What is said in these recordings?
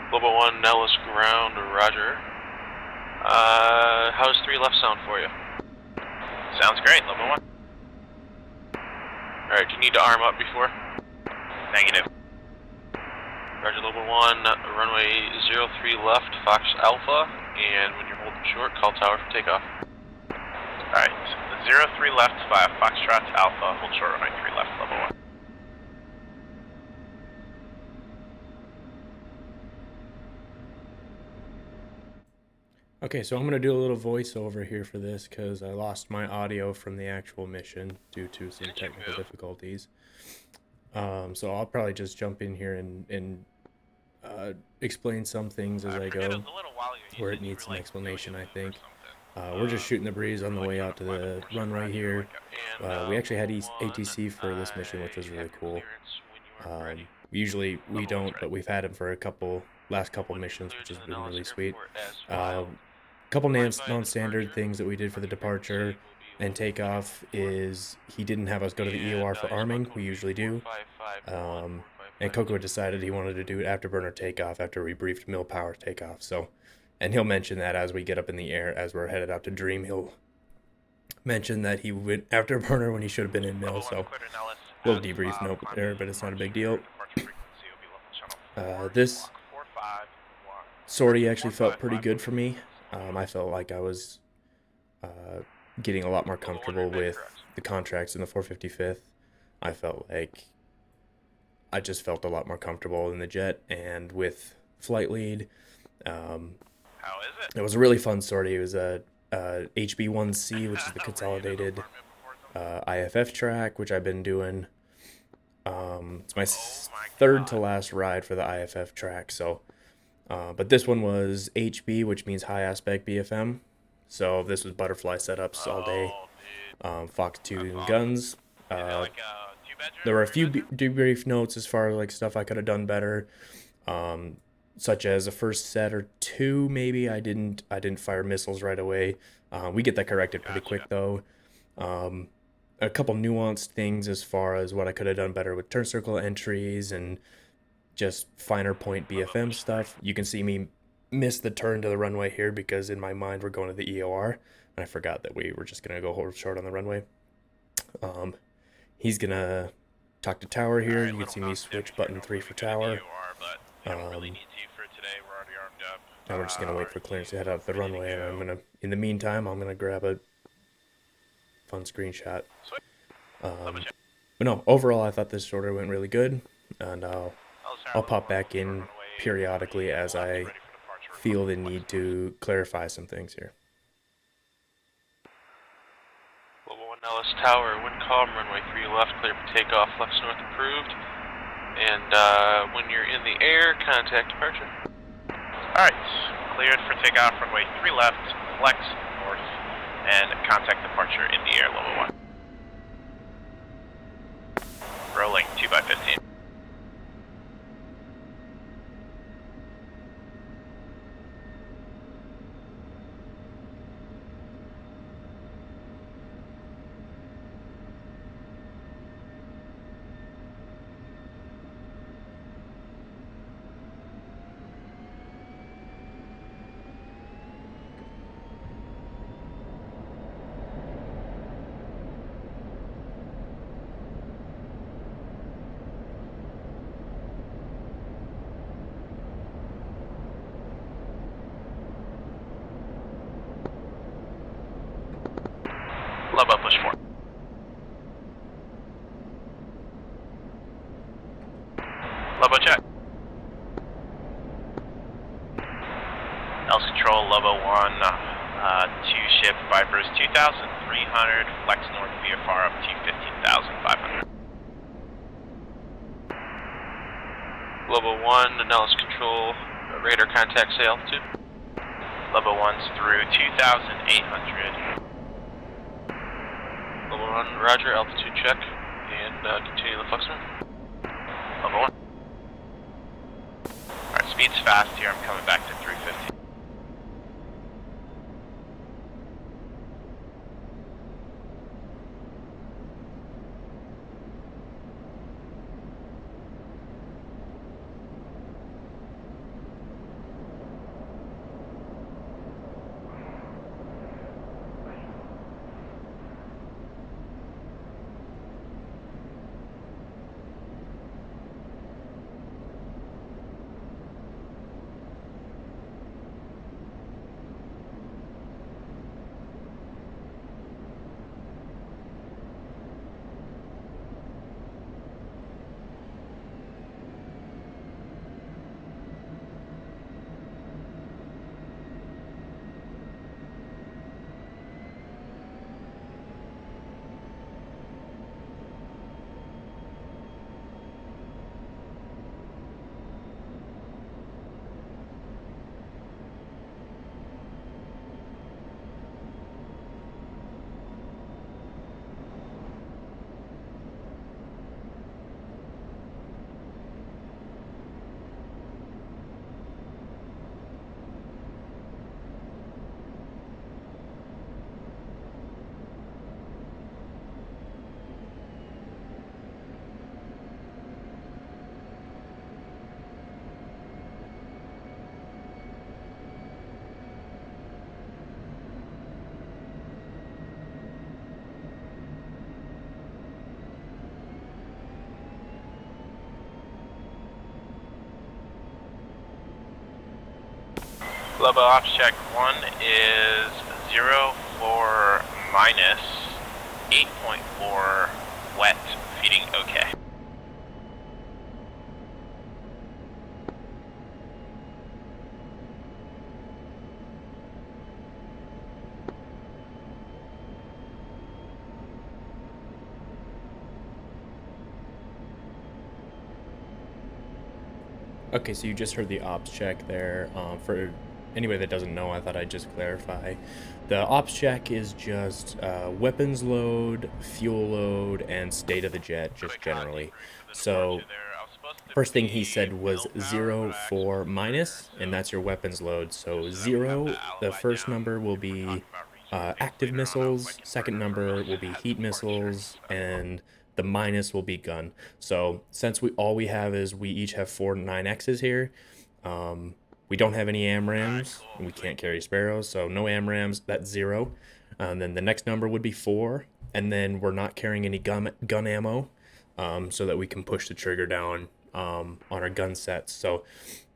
Global 1, Nellis ground, roger. How's 3 left sound for you? Sounds great, level 1. Alright, do you need to arm up before? Negative. Roger, level 1, runway 03 left, Fox Alpha, and when you're holding short, call tower for takeoff. Alright, 03 left via Foxtrot Alpha, hold short runway 3 left, level 1. Okay, so I'm going to do a little voiceover here for this because I lost my audio from the actual mission due to some technical difficulties. So I'll probably just jump in here and explain some things as I go, where it needs some explanation, I think. We're just shooting the breeze on the way out to the runway here. We actually had ATC for this mission, which was really cool. Usually we don't, but we've had him for last couple missions, which has been really sweet. Couple non-standard things that we did for the departure and takeoff is he didn't have us go to the EOR for arming. We usually do. And Coco decided he wanted to do afterburner takeoff after we briefed mill power takeoff. So, and he'll mention that as we get up in the air, as we're headed out to Dream, he'll mention that he went afterburner when he should have been in mill. So, little debrief note there, but it's not a big deal. This sortie actually felt pretty good for me. I felt like I was getting a lot more comfortable with the contracts in the 455th. I felt like I just felt a lot more comfortable in the jet and with flight lead. How is it? It was a really fun sortie. It was a HB-1C, which is the consolidated IFF track, which I've been doing. It's my third to last ride for the IFF track, so but this one was HB, which means high aspect BFM. So this was butterfly setups all day. Fox 2 guns. There were a few debrief notes as far as like stuff I could have done better, such as the first set or two maybe I didn't fire missiles right away. We get that corrected pretty quick though. A couple nuanced things as far as what I could have done better with turn circle entries and just finer point BFM stuff. You can see me miss the turn to the runway here because in my mind we're going to the EOR, and I forgot that we were just gonna go hold short on the runway. He's gonna talk to tower here. You can see me switch button 3 for tower. Now we're just gonna wait for clearance to head out the runway, and I'm gonna, in the meantime, I'm gonna grab a fun screenshot. But no, overall I thought this sortie went really good, and I'll pop back in periodically as I feel the need to clarify some things here. Global 1 Nellis Tower, wind calm, runway 3 left, clear for takeoff, flex north approved. And when you're in the air, contact departure. Alright, cleared for takeoff, runway 3 left, flex north, and contact departure in the air, level 1. Rolling 2x15. Lobo push 4. Lobo check. Else control, Lobo 1, 2 ship, Vipers 2,300, flex north VFR up to 15,500. Global 1, Nellis control, radar contact say altitude. Lobo 1's through 2,800. Global 1, roger, altitude check, and continue the flex north. Level 1. Alright, speed's fast here, I'm coming back to 350. Lobo ops check 1 is 0 for minus 8.4 wet, feeding okay. Okay, so you just heard the ops check there. For anybody that doesn't know, I thought I'd just clarify. The ops check is just weapons load, fuel load, and state of the jet, just generally. So first thing he said was 0 for minus, and that's your weapons load. So 0, the first number will be active missiles, second number will be heat missiles, and the minus will be gun. So since all we have is we each have 4 9Xs here, we don't have any AMRAMs, and we can't carry Sparrows, so no AMRAMs, that's 0. And then the next number would be 4, and then we're not carrying any gun ammo, so that we can push the trigger down on our gun sets. So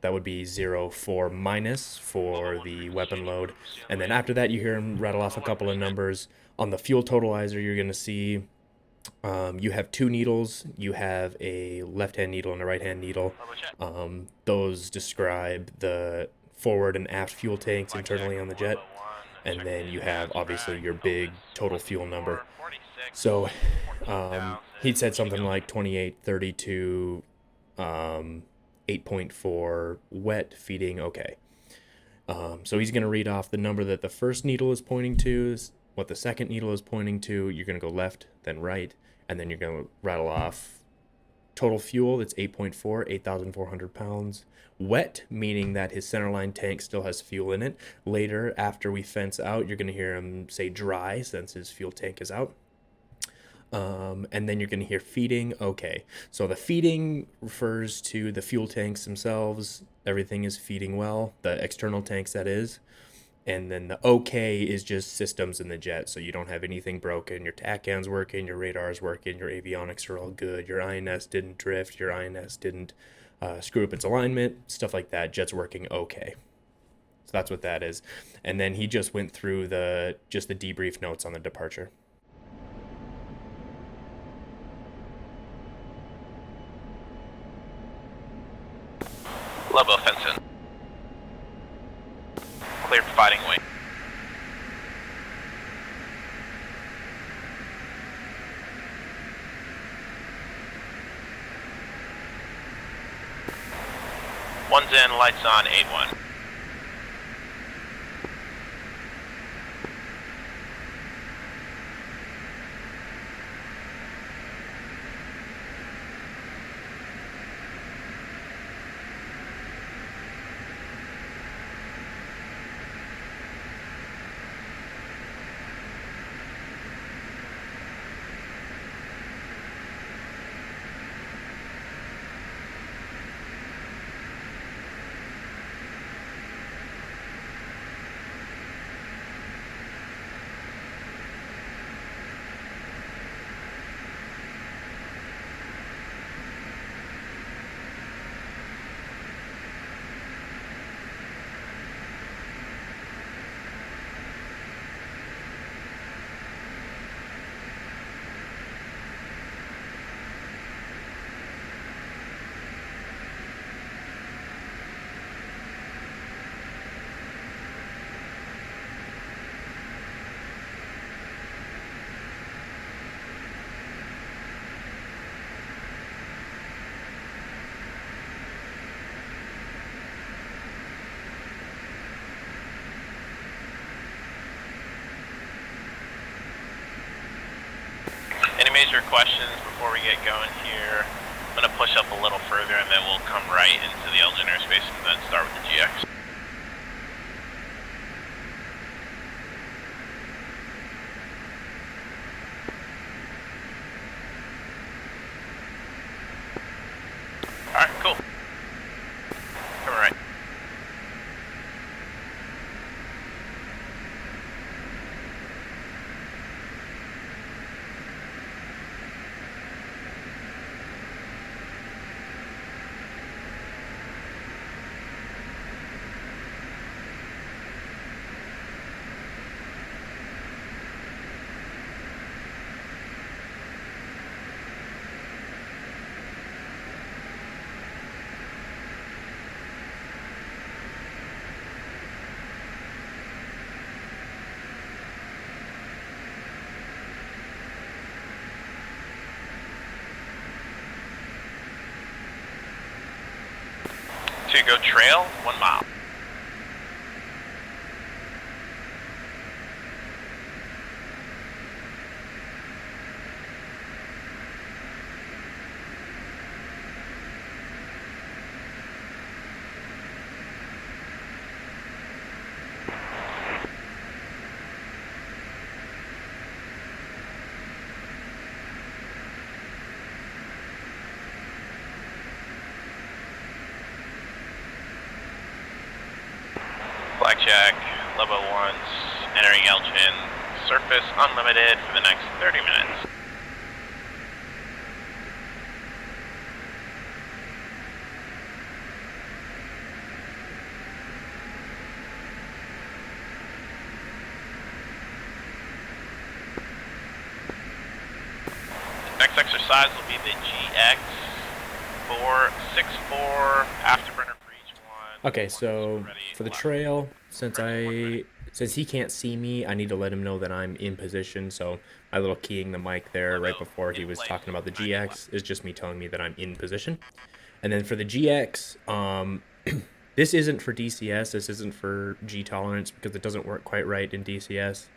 that would be 0 for minus for the weapon load. And then after that, you hear him rattle off a couple of numbers. On the fuel totalizer, you're going to see you have 2 needles. You have a left-hand needle and a right-hand needle. Those describe the forward and aft fuel tanks internally on the jet. And then you have, obviously, your big total fuel number. So he'd said something like 28, 32, 8.4 wet, feeding okay. So he's going to read off the number that the first needle is pointing to, what the second needle is pointing to. You're going to go left, then right, and then you're going to rattle off total fuel. It's 8.4, 8,400 pounds. Wet, meaning that his centerline tank still has fuel in it. Later, after we fence out, you're going to hear him say dry, since his fuel tank is out. And then you're going to hear feeding okay. So the feeding refers to the fuel tanks themselves. Everything is feeding well, the external tanks, that is. And then the okay is just systems in the jet. So you don't have anything broken. Your TACAN's working, your radar's working, your avionics are all good, your INS didn't drift, your INS didn't screw up its alignment, stuff like that. Jet's working okay. So that's what that is. And then he just went through the debrief notes on the departure. Lobo fence in. Cleared fighting wing. One's in, lights on, 8-1. Any major questions before we get going here? I'm going to push up a little further and then we'll come right into the Elgin airspace and then start with the GX. Alright, cool. Coming right. 2, go trail, 1 mile. Flag check, Lobo 1's entering Elgin, surface unlimited for the next 30 minutes. Next exercise will be the GX 464 afterburner for each one. Okay, so for the trail, since he can't see me, I need to let him know that I'm in position. So my little keying the mic there right before he was talking about the GX is just me telling me that I'm in position. And then for the GX, this isn't for DCS. This isn't for G tolerance because it doesn't work quite right in DCS.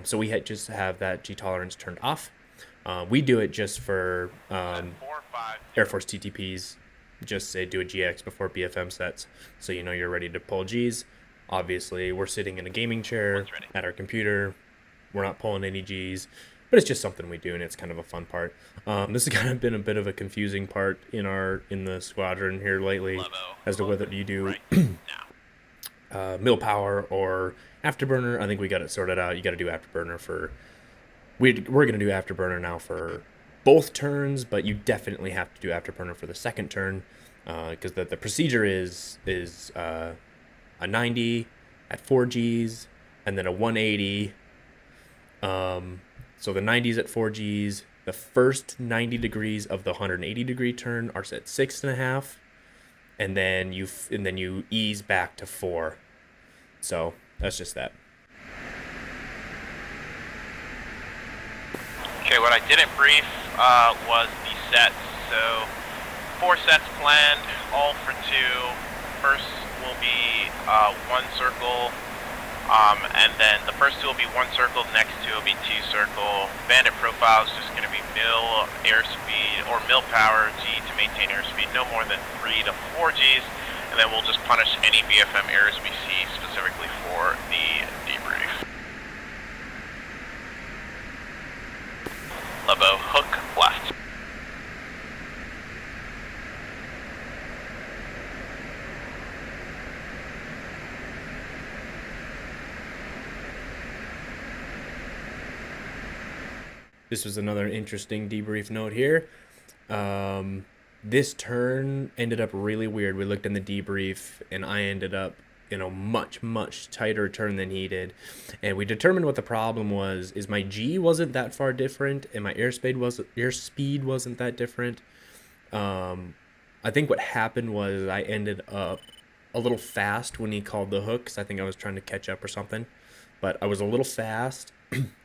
So we just have that G tolerance turned off. We do it just for Air Force TTPs. Just say do a GX before BFM sets, so you know you're ready to pull Gs. Obviously, we're sitting in a gaming chair at our computer. We're not pulling any Gs, but it's just something we do, and it's kind of a fun part. This has kind of been a bit of a confusing part in the squadron here lately as to whether you do mill power or afterburner. I think we got it sorted out. You got to do afterburner for. We're going to do afterburner now for both turns, but you definitely have to do afterburner for the second turn because the procedure is a 90 at 4 Gs and then a 180. So the 90s at 4 Gs, the first 90 degrees of the 180 degree turn are set 6.5, and then you ease back to 4. So that's just that. Okay, what I didn't brief was the sets. So 4 sets planned, all for 2. First will be 1 circle, and then the first 2 will be 1 circle, the next 2 will be 2 circle. Bandit profile is just going to be mill airspeed or mill power G to maintain airspeed no more than 3 to 4 Gs, and then we'll just punish any BFM errors we see specifically for the debrief. Lobo, hook left. This was another interesting debrief note here. This turn ended up really weird. We looked in the debrief, and I ended up in a much tighter turn than he did, and we determined what the problem was. Is my G wasn't that far different, and my airspeed wasn't that different. I think what happened was I ended up a little fast when he called the hooks. I think I was trying to catch up or something, but I was a little fast.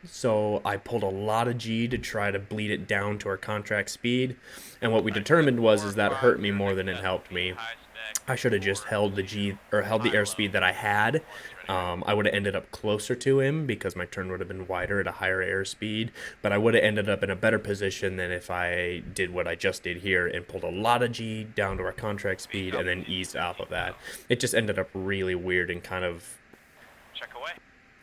So I pulled a lot of G to try to bleed it down to our contract speed, and what we determined is that hurt me more than it helped me. I should have just held the airspeed that I had. I would have ended up closer to him because my turn would have been wider at a higher airspeed, but I would have ended up in a better position than if I did what I just did here and pulled a lot of G down to our contract speed and then eased off of that. It just ended up really weird and kind of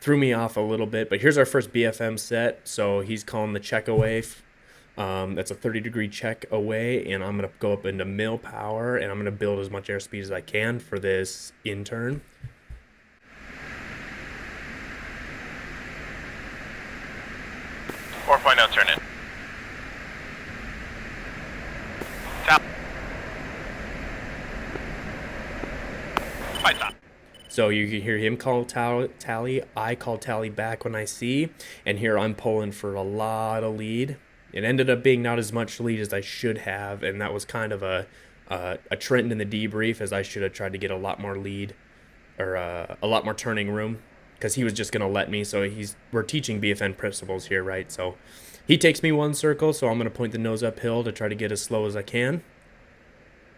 threw me off a little bit. But here's our first BFM set. So he's calling the check away. That's a 30-degree check away, and I'm going to go up into mill power, and I'm going to build as much airspeed as I can for this in-turn. Turn in. Top. High top. So you can hear him call tally. I call tally back when I see, and here I'm pulling for a lot of lead. It ended up being not as much lead as I should have, and that was kind of a trend in the debrief, as I should have tried to get a lot more lead or a lot more turning room, because he was just going to let me. So we're teaching BFN principles here, right? So he takes me 1 circle, so I'm going to point the nose uphill to try to get as slow as I can.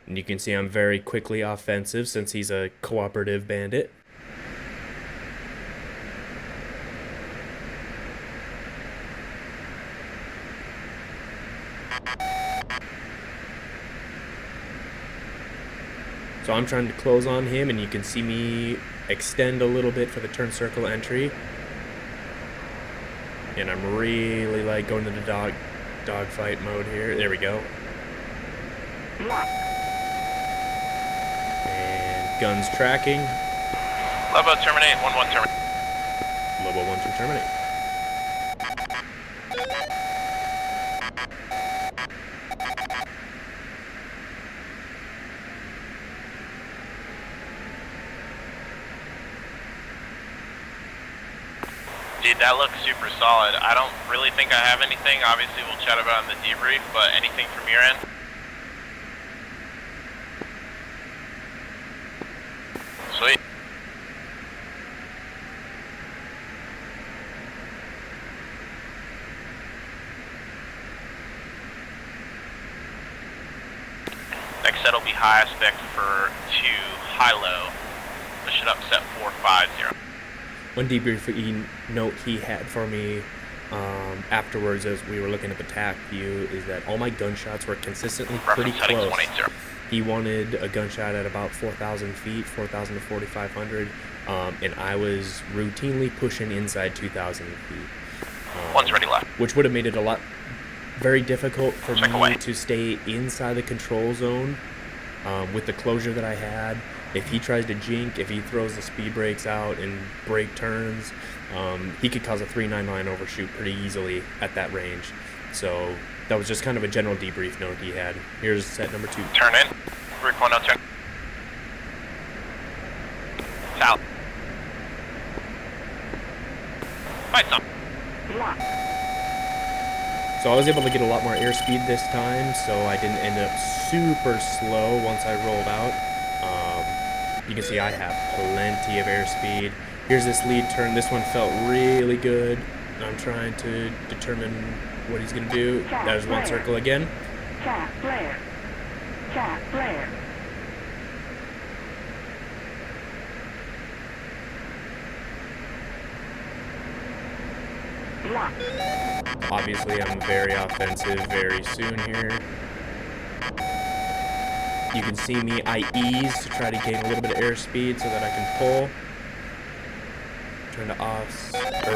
And you can see I'm very quickly offensive since he's a cooperative bandit. So I'm trying to close on him, and you can see me extend a little bit for the turn circle entry. And I'm really like going to the dogfight mode here. There we go. And guns tracking. Lobo terminate, 1-1 terminate. Lobo 1-2 terminate. Dude, that looks super solid. I don't really think I have anything. Obviously, we'll chat about it in the debrief, but anything from your end? Sweet. Next set will be high aspect for 2 high-low. Push it up, set 450. One debrief note he had for me afterwards as we were looking at the TAC view is that all my gunshots were consistently pretty close. He wanted a gunshot at about 4,000 feet, 4,000 to 4,500, and I was routinely pushing inside 2,000 feet. One's ready left. Which would have made it very difficult for me to stay inside the control zone with the closure that I had. If he tries to jink, if he throws the speed brakes out and brake turns, he could cause a 399 overshoot pretty easily at that range. So that was just kind of a general debrief note he had. Here's set number 2. Turn in. Rick 1, turn. South. Fight some. So I was able to get a lot more airspeed this time, so I didn't end up super slow once I rolled out. You can see I have plenty of airspeed. Here's this lead turn. This one felt really good. I'm trying to determine what he's going to do. There's 1 circle again. Cat flare. Cat flare. Obviously, I'm very offensive very soon here. You can see me, I ease to try to gain a little bit of airspeed so that I can pull. Trying to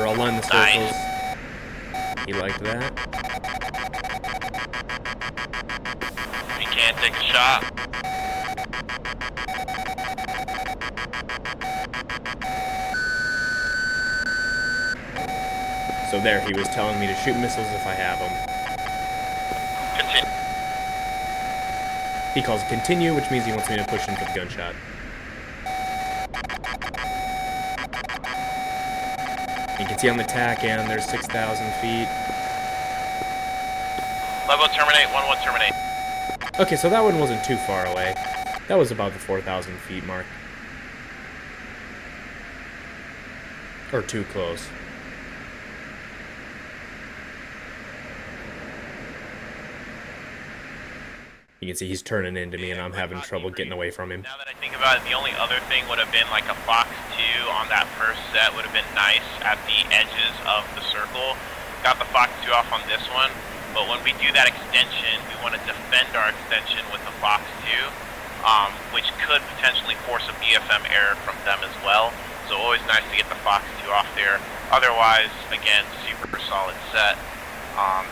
align the circles. Nice. He liked that. You can't take a shot. So there, he was telling me to shoot missiles if I have them. Continue. He calls continue, which means he wants me to push him for the gunshot. You can see on the TAC and there's 6,000 feet. Level terminate, 1-1 terminate. Okay, so that one wasn't too far away. That was about the 4,000 feet mark. Or too close. You can see he's turning into me and I'm having trouble getting away from him. Now that I think about it, the only other thing would have been like a Fox 2 on that first set would have been nice at the edges of the circle. Got the Fox 2 off on this one, but when we do that extension, we want to defend our extension with the Fox 2, which could potentially force a BFM error from them as well. So always nice to get the Fox 2 off there. Otherwise, again, super solid set.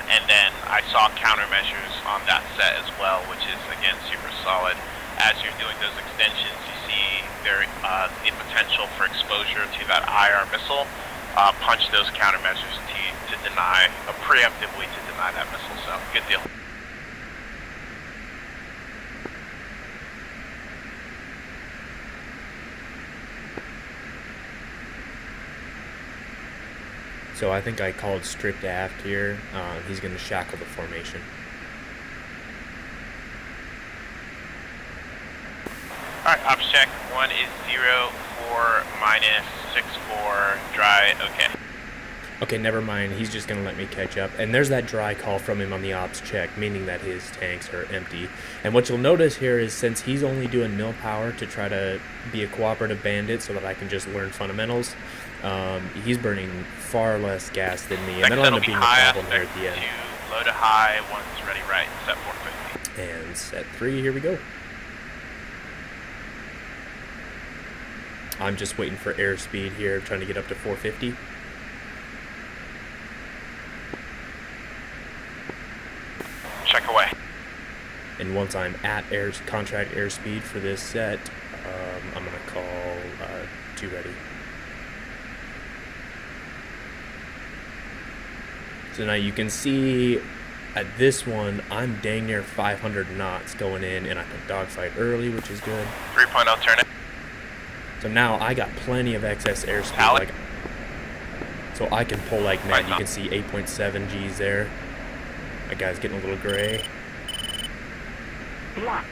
And then I saw countermeasures on that set as well, which is, again, super solid. As you're doing those extensions, you see the potential for exposure to that IR missile. Punch those countermeasures to deny, preemptively to deny that missile, so good deal. So I think I called stripped aft here. He's going to shackle the formation. Alright, ops check. 1 is 0, 4, minus 6, 4, dry, okay. Okay, never mind. He's just going to let me catch up. And there's that dry call from him on the ops check, meaning that his tanks are empty. And what you'll notice here is since he's only doing mill power to try to be a cooperative bandit so that I can just learn fundamentals, he's burning far less gas than me. And that'll end up being a problem here at the end. Low to high, once ready right, set 450. And set 3, here we go. I'm just waiting for airspeed here, trying to get up to 450. Check away. And once I'm at contract airspeed for this set, I'm going to call 2 ready. So now you can see at this one, I'm dang near 500 knots going in, and I can dogfight early, which is good. 3.0 turn it. So now I got plenty of excess airspeed. Like, so I can pull like mad. Right You now. can see 8.7 Gs there. That guy's getting a little gray. Lock.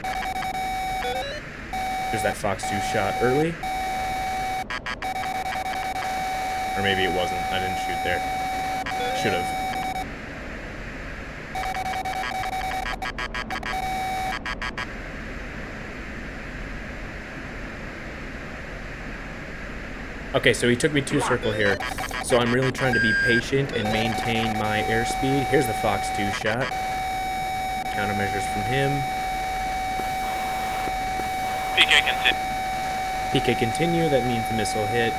There's that Fox 2 shot early. Or maybe it wasn't. I didn't shoot there. Should have. Okay, so he took me 2 circle here. So I'm really trying to be patient and maintain my airspeed. Here's the Fox 2 shot. Countermeasures from him. PK continue. PK continue, that means the missile hit.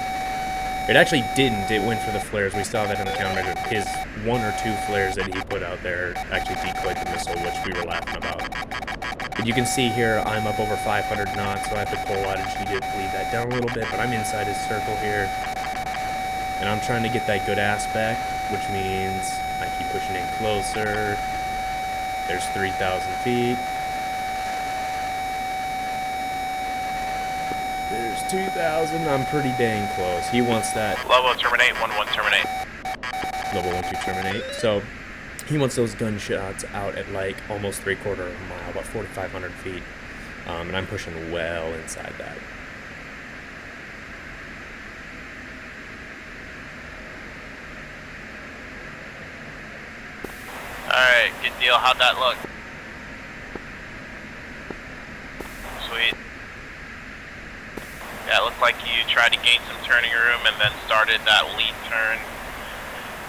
It actually didn't, it went for the flares. We saw that in the countermeasure. His 1 or 2 flares that he put out there actually decoyed the missile, which we were laughing about. But you can see here, I'm up over 500 knots, so I have to pull out and she did bleed that down a little bit, but I'm inside his circle here. And I'm trying to get that good aspect, which means I keep pushing in closer. There's 3,000 feet. There's 2,000. I'm pretty dang close. He wants that. Level terminate, 1-1 terminate. Level 1 to terminate. So he wants those gunshots out at like almost 3/4 of a mile, about 4,500 feet. And I'm pushing well inside that. Alright, good deal. How'd that look? Sweet. Yeah, it looked like you tried to gain some turning room and then started that lead turn.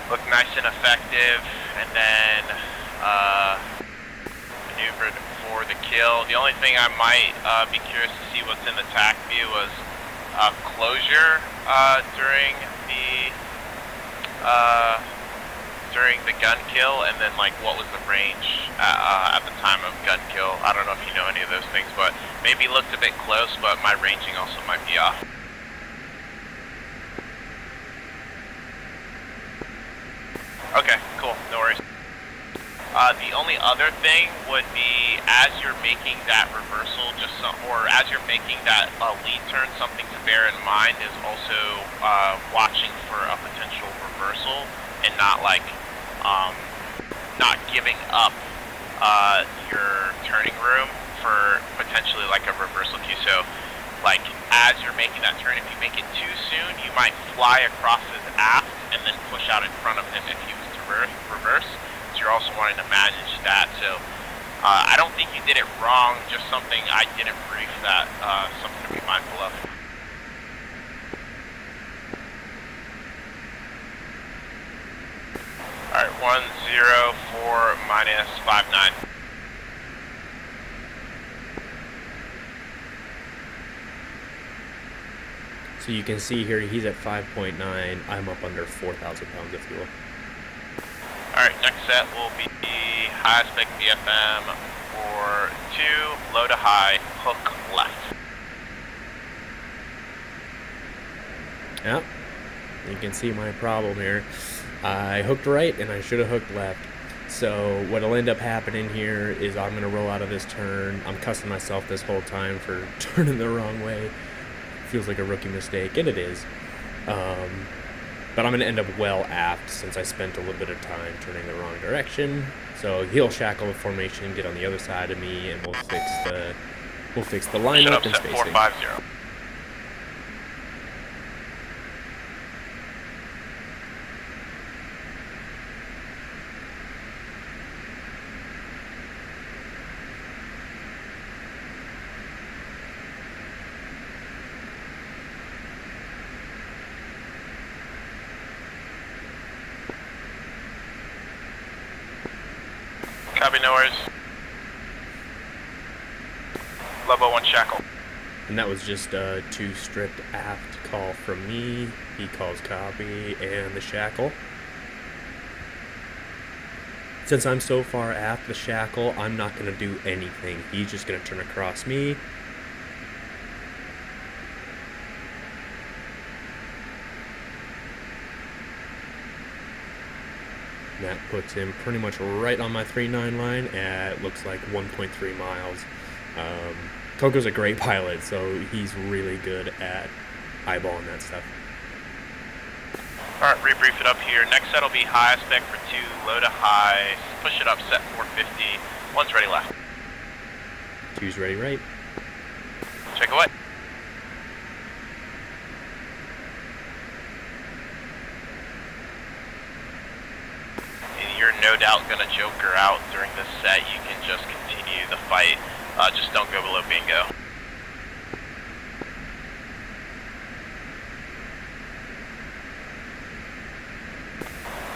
Looked nice and effective, and then maneuvered for the kill. The only thing I might be curious to see what's in the TAC view was closure during the gun kill, and then like what was the range at the time of gun kill. I don't know if you know any of those things, but maybe looked a bit close, but my ranging also might be off. Okay, cool, no worries. The only other thing would be as you're making that reversal, or as you're making that lead turn, something to bear in mind is also watching for a potential reversal and not like not giving up your turning room for potentially like a reversal cue. So like as you're making that turn, if you make it too soon, you might fly across his aft and then push out in front of him if he was to reverse. So you're also wanting to manage that. So I don't think you did it wrong, just something I didn't brief that, something to be mindful of. Alright, 104 minus 59. So you can see here he's at 5.9. I'm up under 4,000 pounds of fuel. Alright, next set will be high spec BFM for 2, low to high, hook left. Yep. You can see my problem here. I hooked right and I should have hooked left. So what'll end up happening here is I'm going to roll out of this turn. I'm cussing myself this whole time for turning the wrong way. Feels like a rookie mistake, and it is. But I'm going to end up well aft since I spent a little bit of time turning the wrong direction. So he'll shackle the formation, get on the other side of me, and we'll fix the lineup and spacing. 450. Copy, no worries. Lobo 1 shackle. And that was just a 2 stripped aft call from me. He calls copy and the shackle. Since I'm so far aft the shackle, I'm not going to do anything. He's just going to turn across me. And that puts him pretty much right on my 3-9 line at, looks like, 1.3 miles. Coco's a great pilot, so he's really good at eyeballing that stuff. Alright, rebrief it up here. Next set will be high spec for 2, low to high. Push it up, set 450. 1's ready left. 2's ready right. Check away. And you're no doubt going to joker out during this set. You can just continue the fight. Just don't go below bingo.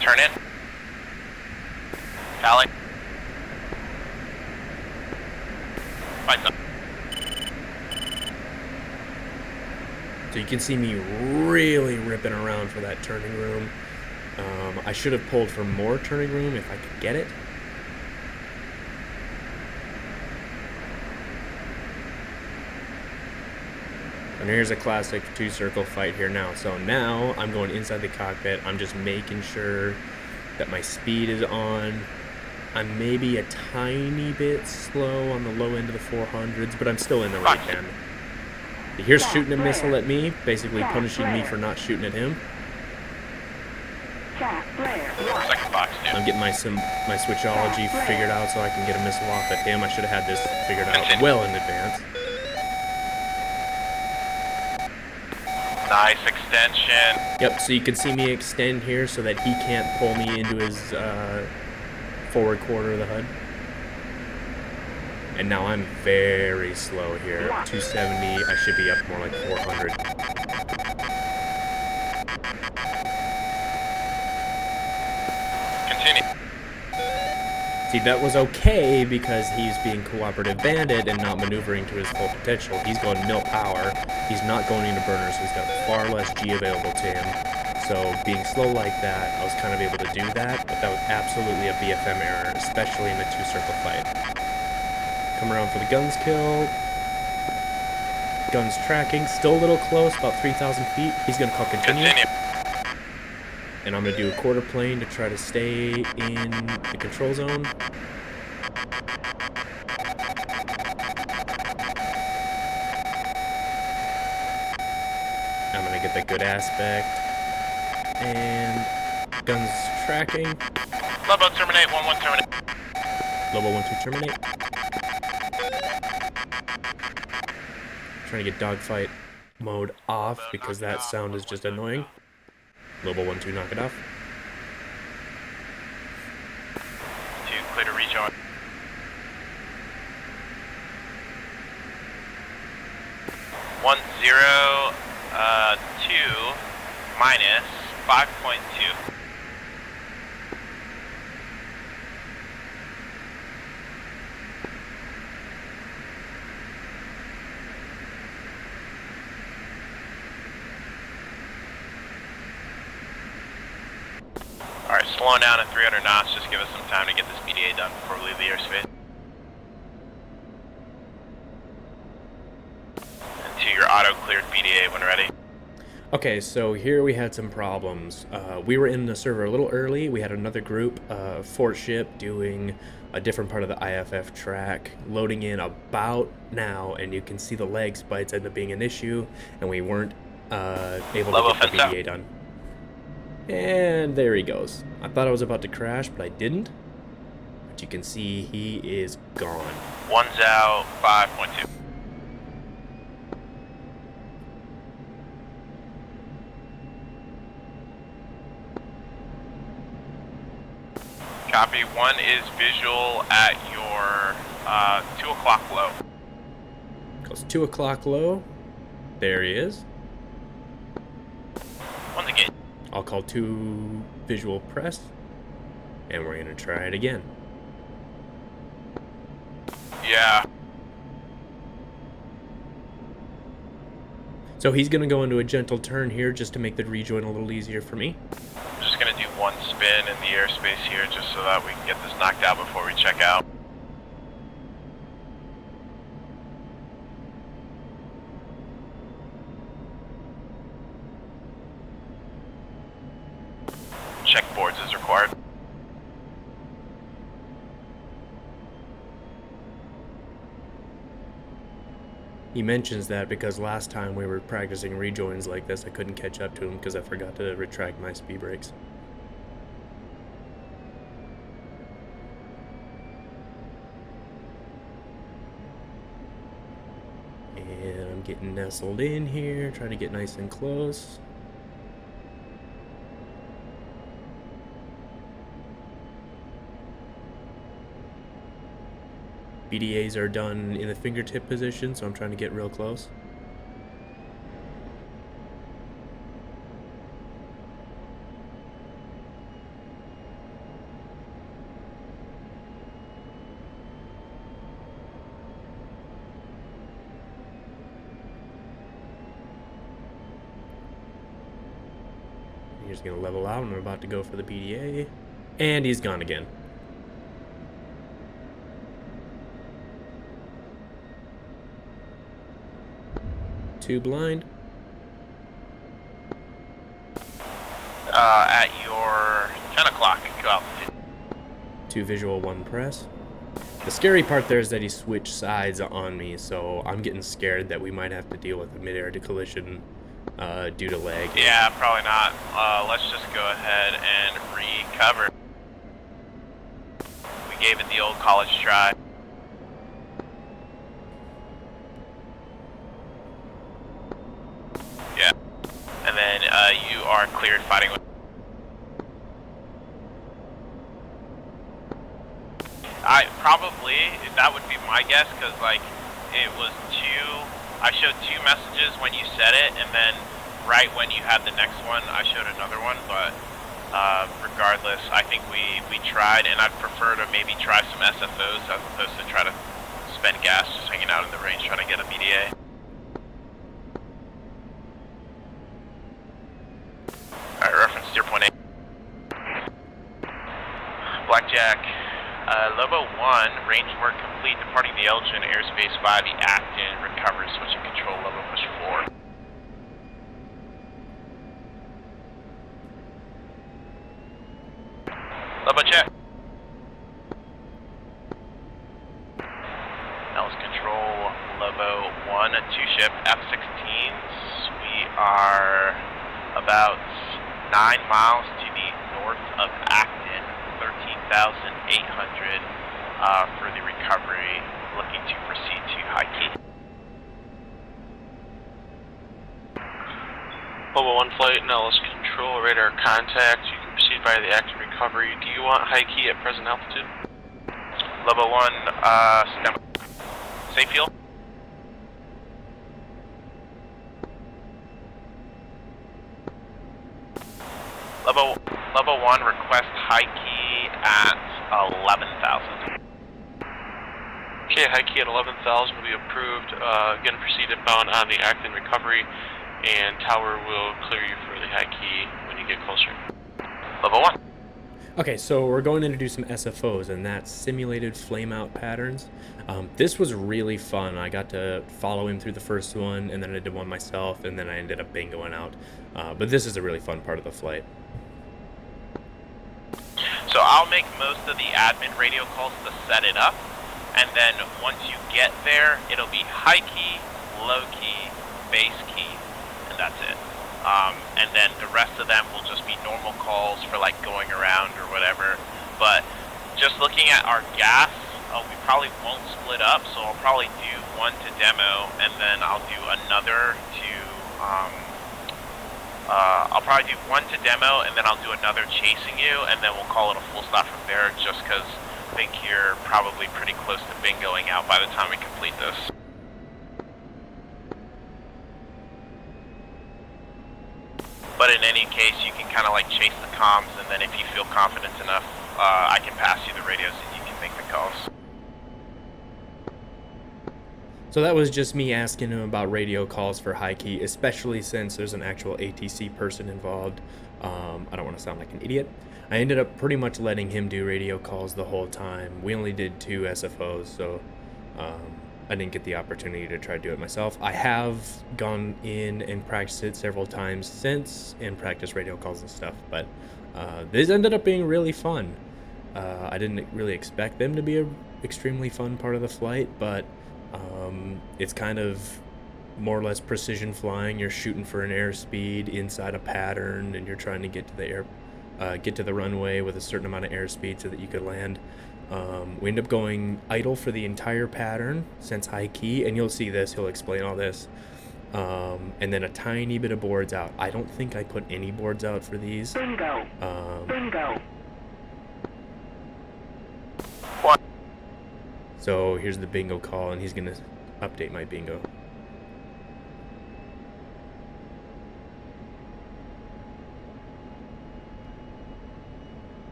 Turn in. Tally. Fight's up. So you can see me really ripping around for that turning room. I should have pulled for more turning room if I could get it. And here's a classic 2-circle fight here now. So now I'm going inside the cockpit. I'm just making sure that my speed is on. I'm maybe a tiny bit slow on the low end of the 400s, but I'm still in the right band. Here's shooting a missile at me, basically punishing me for not shooting at him. Second box, dude. I'm getting my switchology figured out so I can get a missile off at him. I should have had this figured out well in advance. Nice extension. Yep, so you can see me extend here so that he can't pull me into his forward quarter of the HUD. And now I'm very slow here. 270, I should be up more like 400. Continue. See, that was okay because he's being cooperative bandit and not maneuvering to his full potential. He's going nil power. He's not going into burners, so he's got far less G available to him. So being slow like that, I was kind of able to do that, but that was absolutely a BFM error, especially in a 2-circle fight. Come around for the guns kill. Guns tracking, still a little close, about 3,000 feet. He's going to call continue. And I'm going to do a quarter plane to try to stay in the control zone. I'm going to get the good aspect. And guns tracking. Lobo terminate, 1-1 terminate. Level 1-2 terminate. Trying to get dogfight mode off because that sound is just annoying. Level 1-2 knock it off. 2 clear to rejoin. 1-0, 2 minus 5.2. Alright, slowing down at 300 knots, just give us some time to get this BDA done before we leave the airspace. And 2, your auto-cleared BDA when ready. Okay, so here we had some problems. We were in the server a little early. We had another group, Fort Ship, doing a different part of the IFF track, loading in about now, and you can see the leg spikes end up being an issue, and we weren't able to get the BDA done. And there he goes. I thought I was about to crash, but I didn't. But you can see he is gone. 1's out, 5.2. Copy, 1 is visual at your 2 o'clock low. Goes 2 o'clock low. There he is. 1's a gate. I'll call 2 visual press. And we're going to try it again. Yeah. So he's going to go into a gentle turn here just to make the rejoin a little easier for me. I'm just going to do one spin in the airspace here just so that we can get this knocked out before we check out. Check boards is required. He mentions that because last time we were practicing rejoins like this, I couldn't catch up to him because I forgot to retract my speed brakes. And I'm getting nestled in here, trying to get nice and close. BDAs are done in the fingertip position, so I'm trying to get real close. He's going to level out, and I'm about to go for the BDA. And he's gone again. Two blind. At your 10 o'clock, go out. Two visual, one press. The scary part there is that he switched sides on me, so I'm getting scared that we might have to deal with a mid-air collision due to lag. Yeah, probably not. Let's just go ahead and recover. We gave it the old college try. Yeah. And then you are cleared fighting with... that would be my guess, because like it was I showed two messages when you said it, and then right when you had the next one I showed another one, but regardless, I think we tried, and I'd prefer to maybe try some SFOs as opposed to try to spend gas just hanging out in the range trying to get a BDA. Alright, reference 0.8. Blackjack. Lobo 1, range work complete, departing the Elgin airspace via the Acton, recovery, switching control, Lobo push 4. Lobo check. Nellis control, Lobo 1, 2-ship, F-16s. We are about 9 miles to the north of Acton, 13,800 for the recovery, looking to proceed to high key. Lobo 1 flight, Nellis control, radar contact. You can proceed via the active recovery. Do you want high key at present altitude? Lobo 1, stand by. Safe fuel. Level 1, request high key at 11,000. Okay, high key at 11,000 will be approved. Again, proceed inbound on the Acton recovery, and tower will clear you for the high key when you get closer. Level 1. Okay, so we're going in to do some SFOs, and that's simulated flame-out patterns. This was really fun. I got to follow him through the first one, and then I did one myself, and then I ended up bingoing out. But this is a really fun part of the flight. So I'll make most of the admin radio calls to set it up, and then once you get there, it'll be high key, low key, base key, and that's it. And then the rest of them will just be normal calls for like going around or whatever. But just looking at our gas, we probably won't split up, so I'll probably do one to demo, and then I'll do another to, I'll probably do one to demo, and then I'll do another chasing you, and then we'll call it a full stop from there, just because I think you're probably pretty close to bingoing out by the time we complete this. But in any case, you can kind of like chase the comms, and then if you feel confident enough, I can pass you the radios and you can make the calls. So that was just me asking him about radio calls for high key, especially since there's an actual ATC person involved. I don't want to sound like an idiot. I ended up pretty much letting him do radio calls the whole time. We only did 2 SFOs, so I didn't get the opportunity to try to do it myself. I have gone in and practiced it several times since and practiced radio calls and stuff, but this ended up being really fun. I didn't really expect them to be an extremely fun part of the flight, but it's kind of more or less precision flying. You're shooting for an airspeed inside a pattern, and you're trying to get to the runway with a certain amount of airspeed so that you could land. We end up going idle for the entire pattern since high key, and you'll see this. He'll explain all this. And then a tiny bit of boards out. I don't think I put any boards out for these. Bingo. Bingo. So here's the bingo call, and he's gonna update my bingo.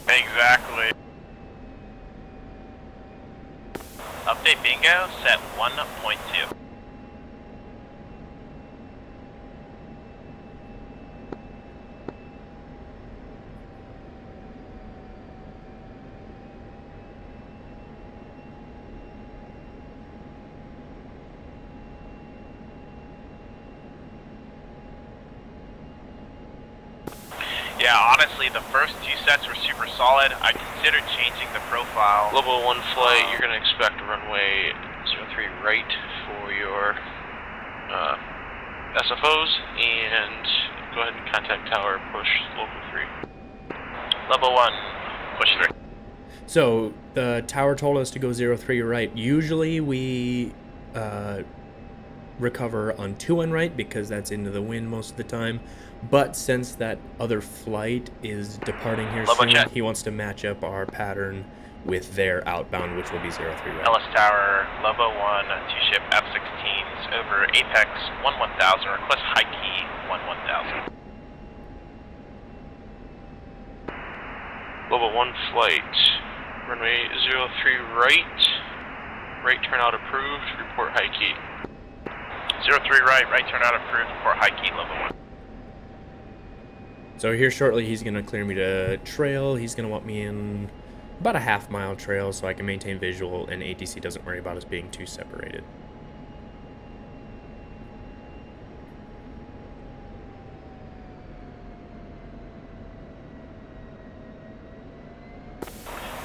Exactly. Update bingo set 1.2. Yeah, honestly, the first 2 sets were super solid. I considered changing the profile. Level 1 flight, you're going to expect runway 03 right for your SFOs, and go ahead and contact tower, push local 3. Level 1, push 3. So the tower told us to go 03 right. Usually we recover on 2 right because that's into the wind most of the time. But since that other flight is departing here soon, he wants to match up our pattern with their outbound, which will be 03 right. LS Tower, level 1, 2-ship F-16s over Apex 11000, request high key 11000. Level 1 flight, runway 03 right, right turnout approved, report high key. 03 right, right turnout approved, report high key, level 1. So here shortly he's going to clear me to trail. He's going to want me in about a half-mile trail so I can maintain visual and ATC doesn't worry about us being too separated.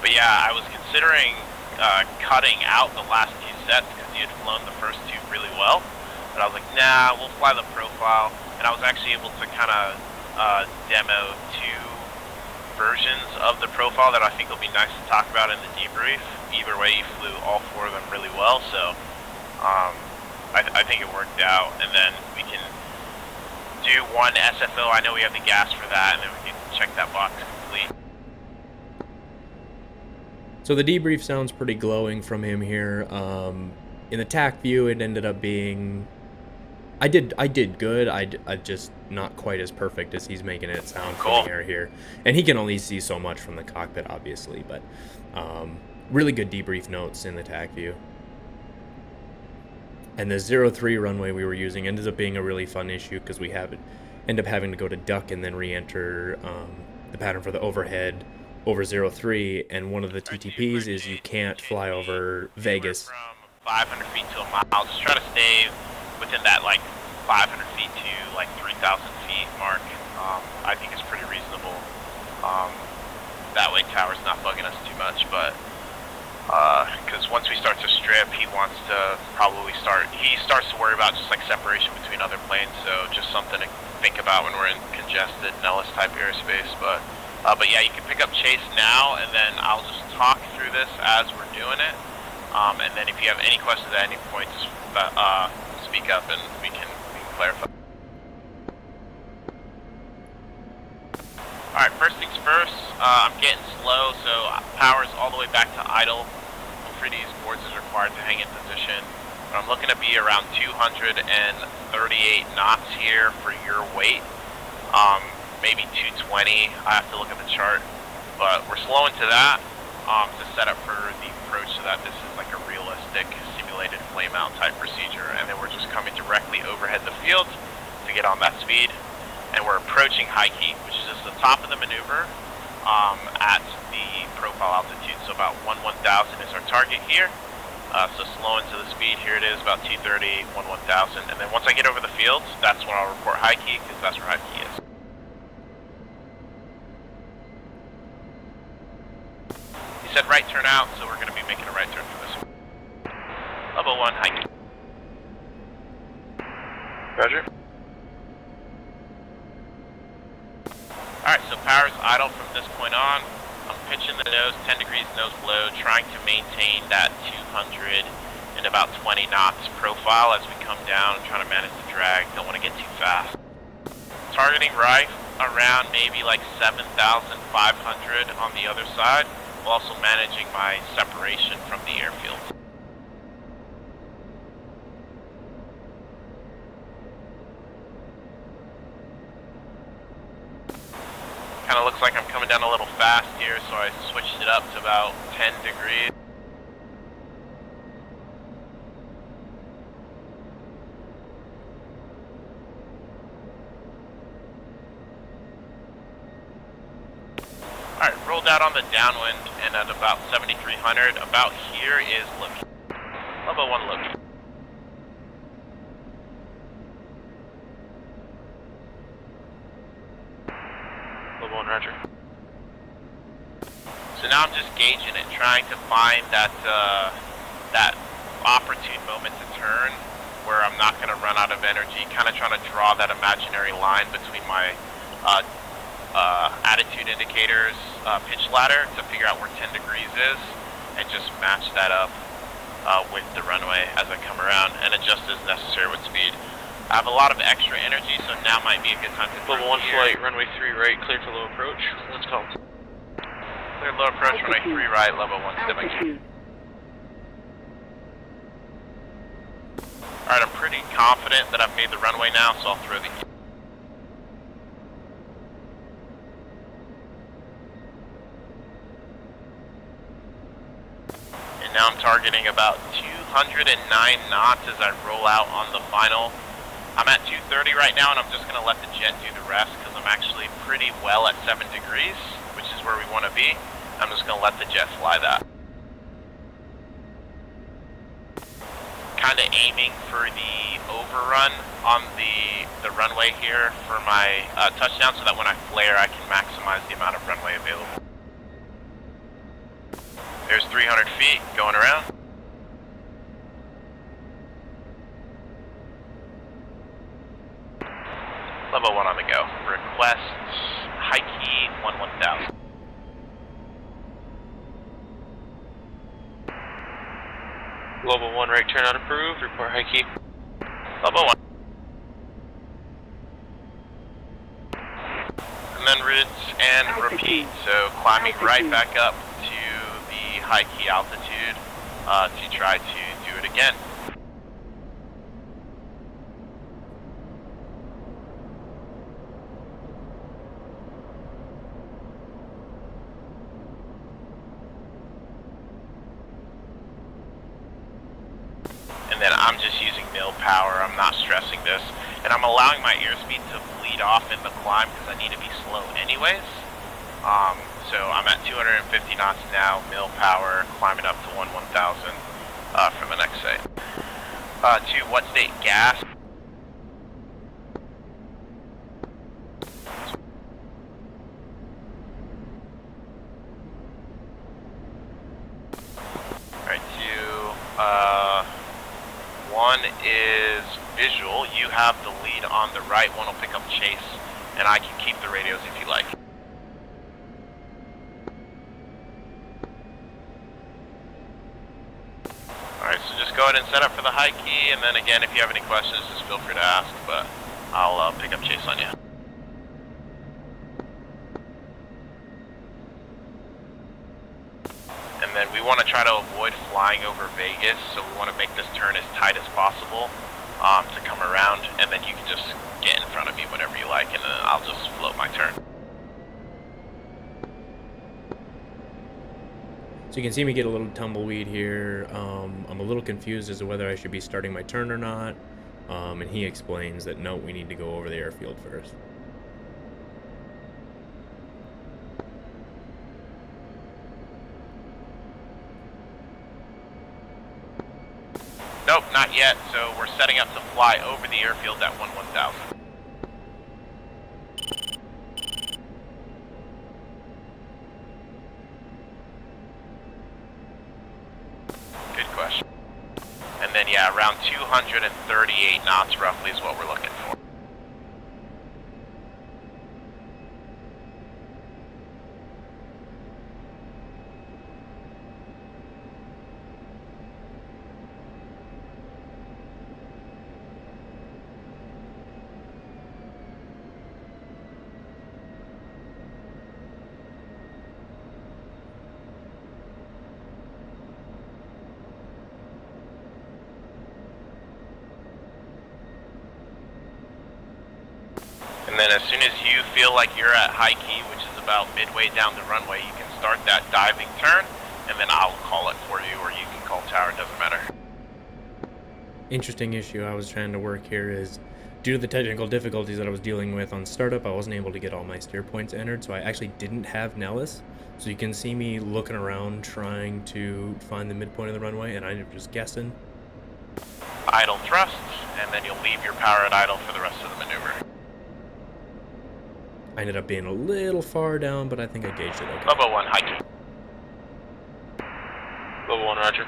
But yeah, I was considering cutting out the last 2 sets because you had flown the first 2 really well. But I was like, nah, we'll fly the profile. And I was actually able to kind of demo 2 versions of the profile that I think will be nice to talk about in the debrief. Either way, you flew all 4 of them really well, so I think it worked out. And then we can do 1 SFO. I know we have the gas for that, and then we can check that box complete. So the debrief sounds pretty glowing from him here. In the TAC view, it ended up being... I did good. I just not quite as perfect as he's making it sound from the air here. And he can only see so much from the cockpit, obviously, but really good debrief notes in the TAC view. And the 03 runway we were using ended up being a really fun issue because we end up having to go to duck and then re-enter the pattern for the overhead over 03, and one of the TTPs is you can't fly over Vegas. From 500 feet to a mile, just try to stay within that like 500 feet to like 3,000 feet mark. I think is pretty reasonable. That way tower's not bugging us too much, but because once we start to strip, he starts to worry about just like separation between other planes, so just something to think about when we're in congested Nellis type airspace. But yeah, you can pick up chase now, and then I'll just talk through this as we're doing it. And then if you have any questions at any point, just speak up and we can clarify. Alright, first things first, I'm getting slow, so power's all the way back to idle. For these boards is required to hang in position. But I'm looking to be around 238 knots here for your weight. Maybe 220, I have to look at the chart. But we're slowing to that. to set up for the approach so that this is like a realistic simulated flame out type procedure. And then we're just coming directly overhead the field to get on that speed. And we're approaching high key, which is just the top of the maneuver at the profile altitude. So about 1,000 is our target here. So slow into the speed, here it is, about 230, 1,000. And then once I get over the field, that's when I'll report high key, because that's where high key is. He said right turn out, so we're going to be making a right turn for this one. Level 1, high key. Roger. Alright, so power's idle from this point on. I'm pitching the nose, 10 degrees nose low, trying to maintain that 200 and about 20 knots profile as we come down, trying to manage the drag, don't want to get too fast. Targeting right around maybe like 7,500 on the other side, while also managing my separation from the airfield. Kind of looks like I'm coming down a little fast here, so I switched it up to about 10 degrees. Alright, rolled out on the downwind and at about 7,300. About here is looking. Level 1 looking. Level 1, roger. So now I'm just gauging it, trying to find that that opportune moment to turn where I'm not going to run out of energy, kind of trying to draw that imaginary line between my attitude indicators, pitch ladder to figure out where 10 degrees is and just match that up with the runway as I come around and adjust as necessary with speed. I have a lot of extra energy, so now might be a good time to Level 1 flight, runway 3 right, cleared for low approach. Let's go. Clear low approach, runway 3 right, level 1 stomach. Alright, I'm pretty confident that I've made the runway now, so I'll throw the key. And now I'm targeting about 209 knots as I roll out on the final. I'm at 230 right now, and I'm just going to let the jet do the rest because I'm actually pretty well at 7 degrees, which is where we want to be. I'm just going to let the jet fly that. Kind of aiming for the overrun on the runway here for my touchdown so that when I flare, I can maximize the amount of runway available. There's 300 feet going around. Level 1 on the go. Request high key 1,000. Level 1 right turn out approved, report high key. Level 1. And then routes and repeat. So climbing right back up to the high key altitude to try to do it again. And then I'm just using nil power, I'm not stressing this. And I'm allowing my airspeed to bleed off in the climb because I need to be slow anyways. So I'm at 250 knots now, nil power, climbing up to 1,000 for the next site. To what state? Gas. Alright, to 1 is visual. You have the lead on the right. 1 will pick up chase, and I can keep the radios if you like. Alright, so just go ahead and set up for the high key, and then again, if you have any questions, just feel free to ask, but I'll pick up chase on you. And then we want to try to avoid flying over Vegas, so we want to make this turn as tight as possible to come around, and then you can just get in front of me whenever you like, and then I'll just float my turn. So you can see me get a little tumbleweed here. I'm a little confused as to whether I should be starting my turn or not. And he explains that no, we need to go over the airfield first. Nope, not yet. So we're setting up to fly over the airfield at 1000. Good question. And then yeah, around 238 knots roughly is what we're looking for. And then as soon as you feel like you're at high key, which is about midway down the runway, you can start that diving turn, and then I'll call it for you, or you can call tower, doesn't matter. Interesting issue I was trying to work here is, due to the technical difficulties that I was dealing with on startup, I wasn't able to get all my steer points entered, so I actually didn't have Nellis. So you can see me looking around trying to find the midpoint of the runway, and I'm just guessing. Idle thrust, and then you'll leave your power at idle for the rest of the maneuver. I ended up being a little far down, but I think I gauged it okay. Level 1, high key. Level 1, roger.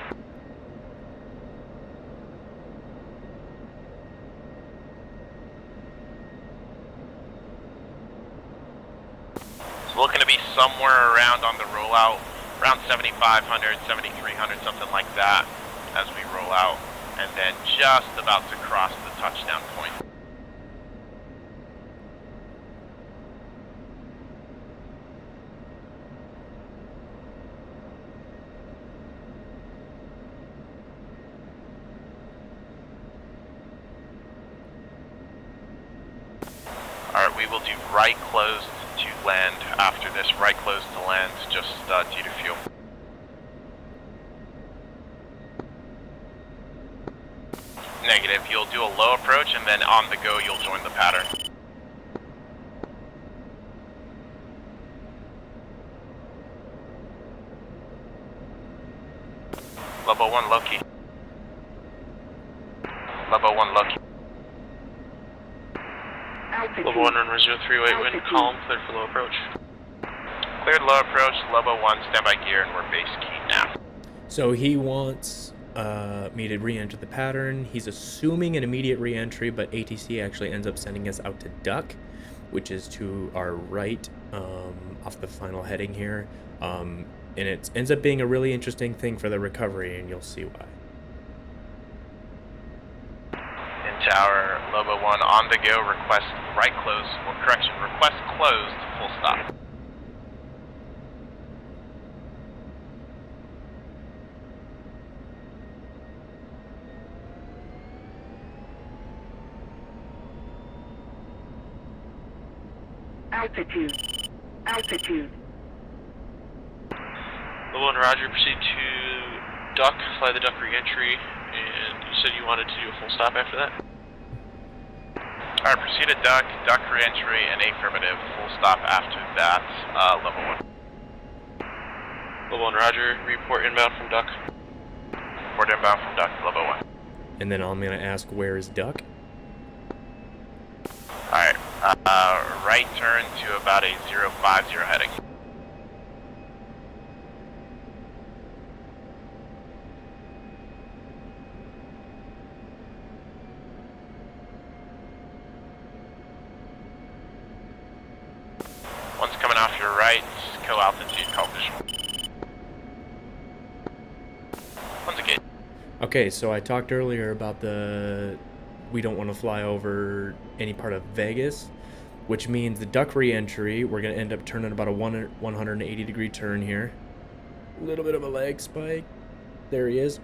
It's looking to be somewhere around on the rollout, around 7,500, 7,300, something like that as we roll out, and then just about to cross the touchdown point. Alright, we will do right closed to land after this. Right closed to land, just due to fuel. Negative, you'll do a low approach and then on the go you'll join the pattern. Level 1 low key. Level 1 low key. Level 1, runway 03, wait, wind column, cleared for low approach. Cleared low approach, level 1, standby gear, and we're base key now. So he wants me to re-enter the pattern. He's assuming an immediate re-entry, but ATC actually ends up sending us out to duck, which is to our right off the final heading here. And it ends up being a really interesting thing for the recovery, and you'll see why. In tower, Lobo 1, on the go, request right close, or correction, request closed, full stop. Altitude. Altitude. Level 1, roger, proceed to duck, fly the duck re-entry, and you said you wanted to do a full stop after that? Alright, proceed to duck, duck re-entry, and affirmative, full stop after that, level 1. Level 1, roger, report inbound from duck. Report inbound from duck, level 1. And then I'm going to ask, where is duck? Alright, right turn to about a 050 heading. One's coming off your right, co-altitude, call visual. One's a gate. Okay, so I talked earlier about we don't want to fly over any part of Vegas, which means the duck re-entry, we're going to end up turning about a 180 degree turn here. A little bit of a lag spike. There he is.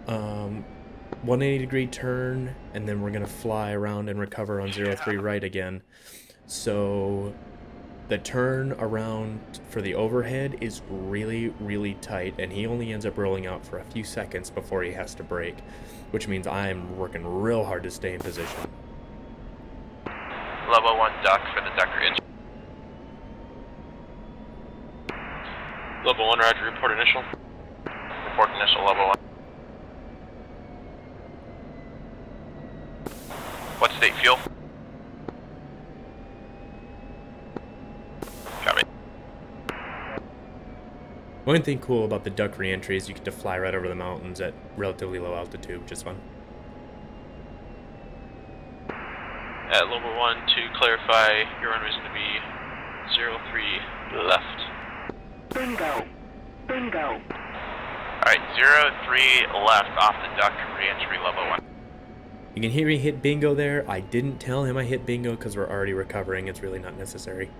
180 degree turn, and then we're going to fly around and recover on 03 right again. So the turn around for the overhead is really, really tight, and he only ends up rolling out for a few seconds before he has to brake, which means I'm working real hard to stay in position. Lobo 1 duck for the duck range. Level 1, roger, report initial. Report initial, Lobo 1. What state fuel? Copy. One thing cool about the duck reentry is you get to fly right over the mountains at relatively low altitude, which is fun. At Level 1, to clarify, your runway is going to be 03 left. Bingo. Bingo. Alright, 03 left off the duck re-entry, Level 1. You can hear me hit bingo there. I didn't tell him I hit bingo because we're already recovering. It's really not necessary.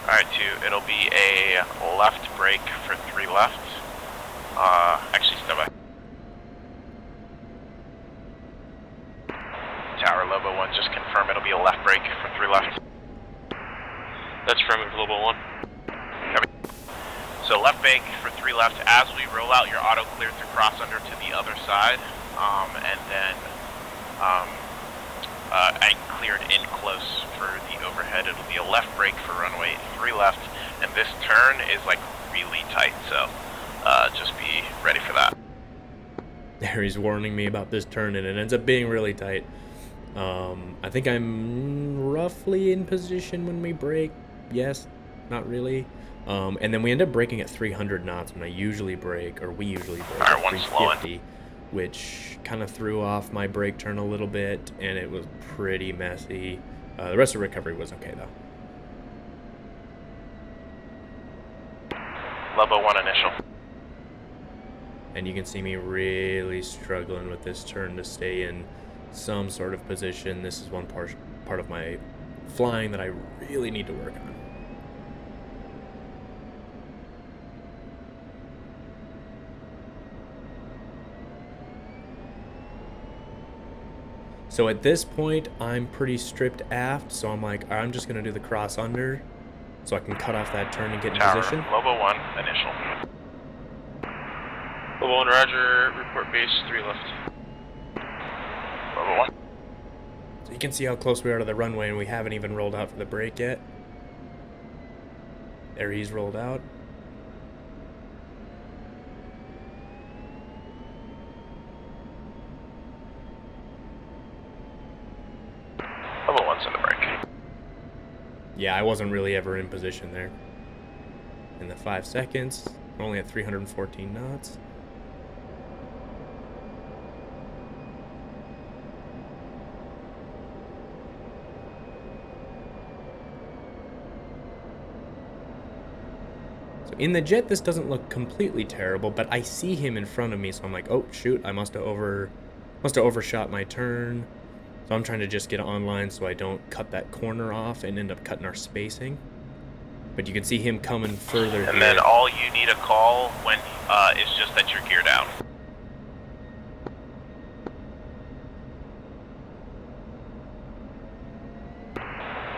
Alright, 2, it'll be a left brake for 3 left. Actually, stand by. Tower, Lobo 1, just confirm it'll be a left brake for 3 left. That's affirmative, Level 1. Copy. So left brake for 3 left. As we roll out, your auto cleared to cross under to the other side, and then I cleared in close for the overhead. It'll be a left brake for runway 3 left, and this turn is like really tight, so just be ready for that. There, he's warning me about this turn, and it ends up being really tight. I think I'm roughly in position when we brake. Yes, not really. And then we end up braking at 300 knots when I usually brake, or we usually brake at 350, which kind of threw off my brake turn a little bit, and it was pretty messy. The rest of the recovery was okay, though. Level 1 initial. And you can see me really struggling with this turn to stay in some sort of position. This is one part of my flying that I really need to work on. So at this point, I'm pretty stripped aft, so I'm like, I'm just going to do the cross under so I can cut off that turn and get in position. Lobo 1, initial. Level 1, roger, report base 3 left. Lobo 1. So you can see how close we are to the runway, and we haven't even rolled out for the brake yet. There, he's rolled out. Level 1's in the brake. Yeah, I wasn't really ever in position there. In the 5 seconds, we're only at 314 knots. So in the jet, this doesn't look completely terrible, but I see him in front of me, so I'm like, oh shoot, I must have overshot my turn. So I'm trying to just get online so I don't cut that corner off and end up cutting our spacing. But you can see him coming further. And then all you need to call when is just that you're geared out.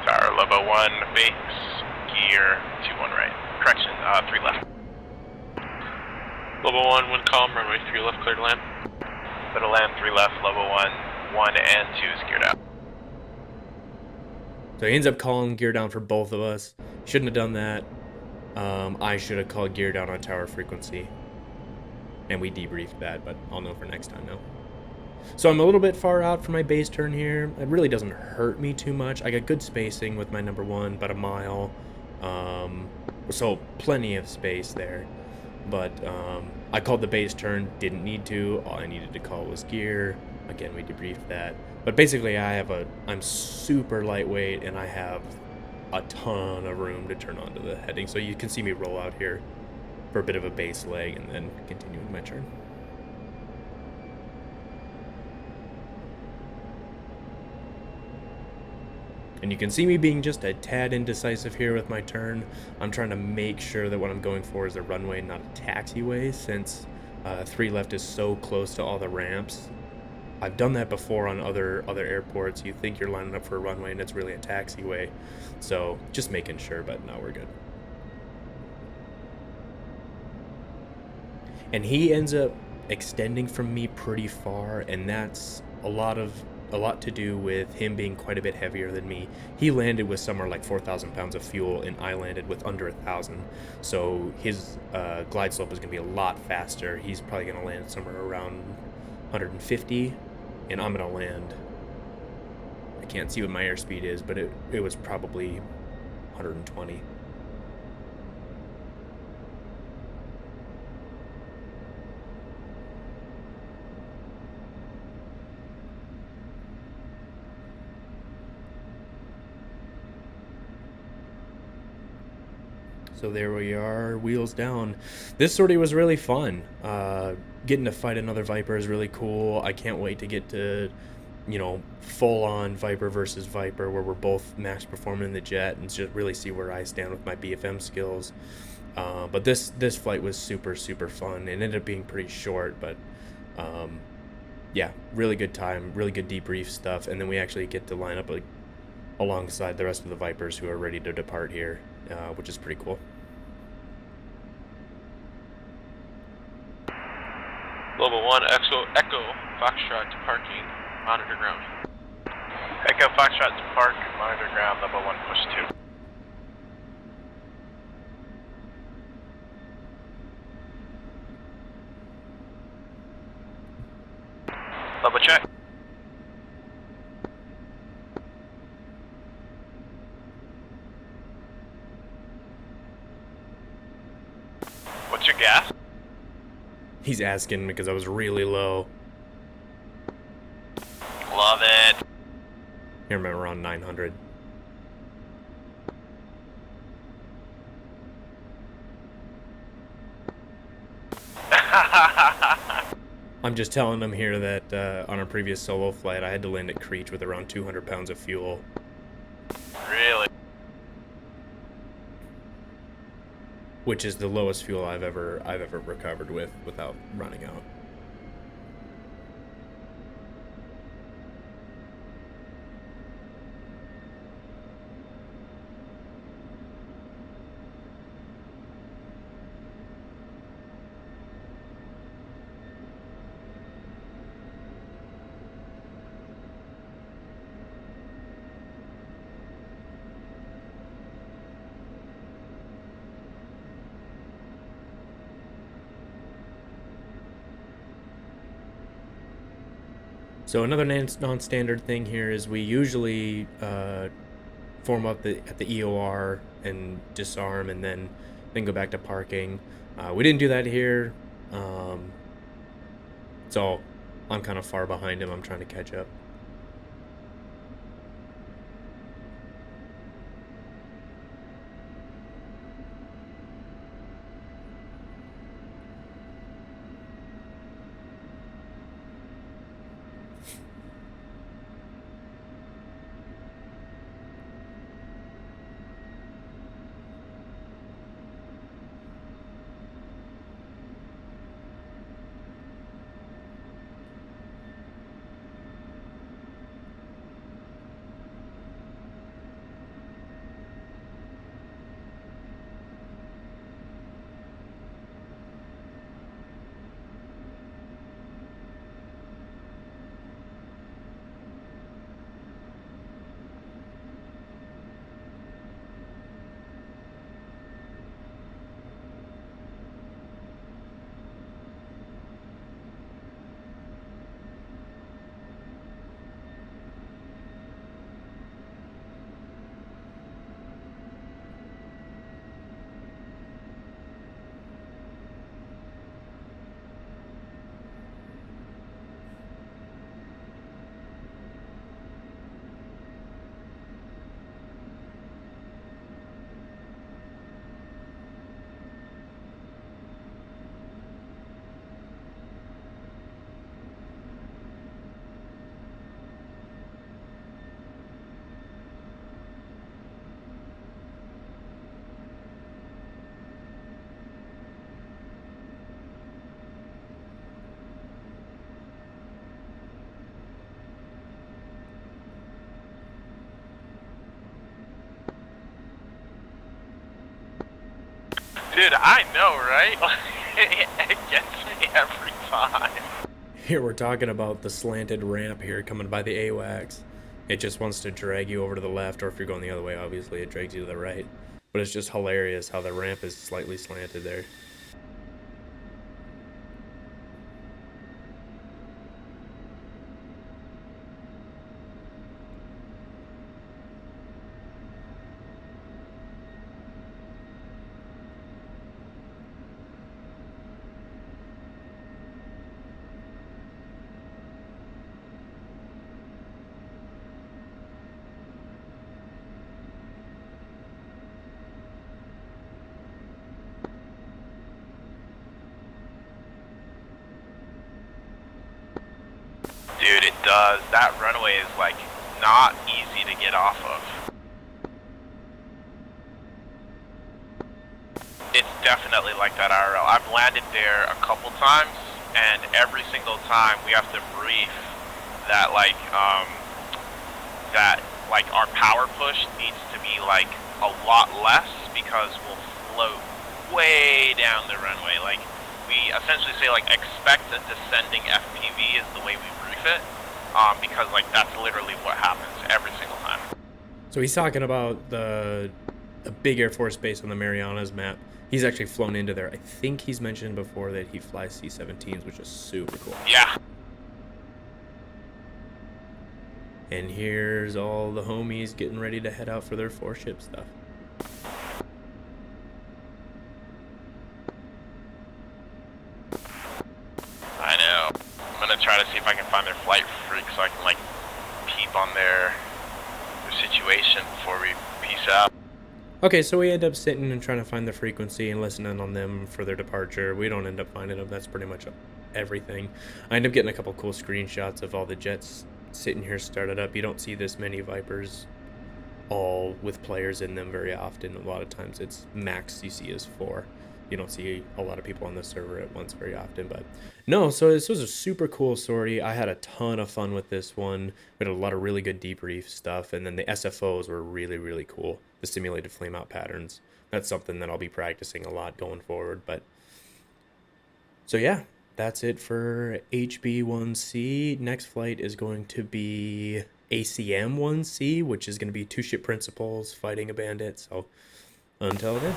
Tower, Lobo 1, base, gear, 2-1 right. Correction, 3 left. Level 1, wind calm, runway 3 left, clear to land. Clear to land, 3 left, Lobo 1, 1 and 2 is geared out. So he ends up calling gear down for both of us. Shouldn't have done that. I should have called gear down on tower frequency. And we debriefed that, but I'll know for next time now. So I'm a little bit far out for my base turn here. It really doesn't hurt me too much. I got good spacing with my number 1, about a mile. So plenty of space there. But I called the base turn, didn't need to. All I needed to call was gear. Again, we debriefed that. But basically, I'm super lightweight, and I have a ton of room to turn onto the heading. So you can see me roll out here for a bit of a base leg and then continue with my turn. And you can see me being just a tad indecisive here with my turn. I'm trying to make sure that what I'm going for is a runway, not a taxiway, since 3 left is so close to all the ramps. I've done that before on other airports. You think you're lining up for a runway and it's really a taxiway. So just making sure, but no, we're good. And he ends up extending from me pretty far, and that's a lot to do with him being quite a bit heavier than me. He landed with somewhere like 4,000 pounds of fuel, and I landed with under 1,000. So his glide slope is going to be a lot faster. He's probably going to land somewhere around 150, and I'm going to land, I can't see what my airspeed is, but it was probably 120. So there we are, wheels down. This sortie was really fun. Getting to fight another Viper is really cool. I can't wait to get to, you know, full-on Viper versus Viper, where we're both max performing in the jet, and just really see where I stand with my BFM skills. But this flight was super fun. It ended up being pretty short, but yeah, really good time, really good debrief stuff, and then we actually get to line up alongside the rest of the Vipers who are ready to depart here, which is pretty cool. Level 1, Echo Foxtrot to parking, monitor ground. Echo Foxtrot to park, monitor ground, level 1, push 2. Level check. What's your gas? He's asking because I was really low. Love it. I remember around 900. I'm just telling them here that on a previous solo flight, I had to land at Creech with around 200 pounds of fuel. Really? Which is the lowest fuel I've ever recovered without running out. So another non-standard thing here is we usually form up at the EOR and disarm, and then go back to parking. We didn't do that here, so I'm kind of far behind him. I'm trying to catch up. Dude, I know, right? It gets me every time. Here we're talking about the slanted ramp here coming by the AWACS. It just wants to drag you over to the left, or if you're going the other way, obviously it drags you to the right. But it's just hilarious how the ramp is slightly slanted there. Dude, it does. That runway is like not easy to get off of. It's definitely like that IRL. I've landed there a couple times, and every single time we have to brief that like our power push needs to be like a lot less because we'll float way down the runway. Like we essentially say like expect a descending FPV is the way we brief it, because like that's literally what happens every single time. So he's talking about the big Air Force base on the Marianas map. He's actually flown into there. I think he's mentioned before that he flies C-17s, which is super cool. Yeah. And here's all the homies getting ready to head out for their 4-ship stuff. I know. I'm gonna try to see if I can find their flight freak so I can like peep on their situation before we peace out. Okay, so we end up sitting and trying to find the frequency and listening on them for their departure. We don't end up finding them. That's pretty much everything. I end up getting a couple cool screenshots of all the jets sitting here started up. You don't see this many Vipers all with players in them very often. A lot of times it's max you see is 4. You don't see a lot of people on the server at once very often, but no, so this was a super cool sortie. I had a ton of fun with this one. We had a lot of really good debrief stuff, and then the SFOs were really, really cool. The simulated flame out patterns. That's something that I'll be practicing a lot going forward, but so yeah, that's it for HB-1C. Next flight is going to be ACM-1C, which is going to be 2-ship principals fighting a bandit, so until then.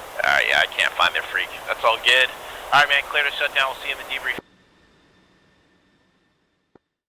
Yeah, I can't find their freak. That's all good. Alright, man, clear to shut down. We'll see you in the debrief.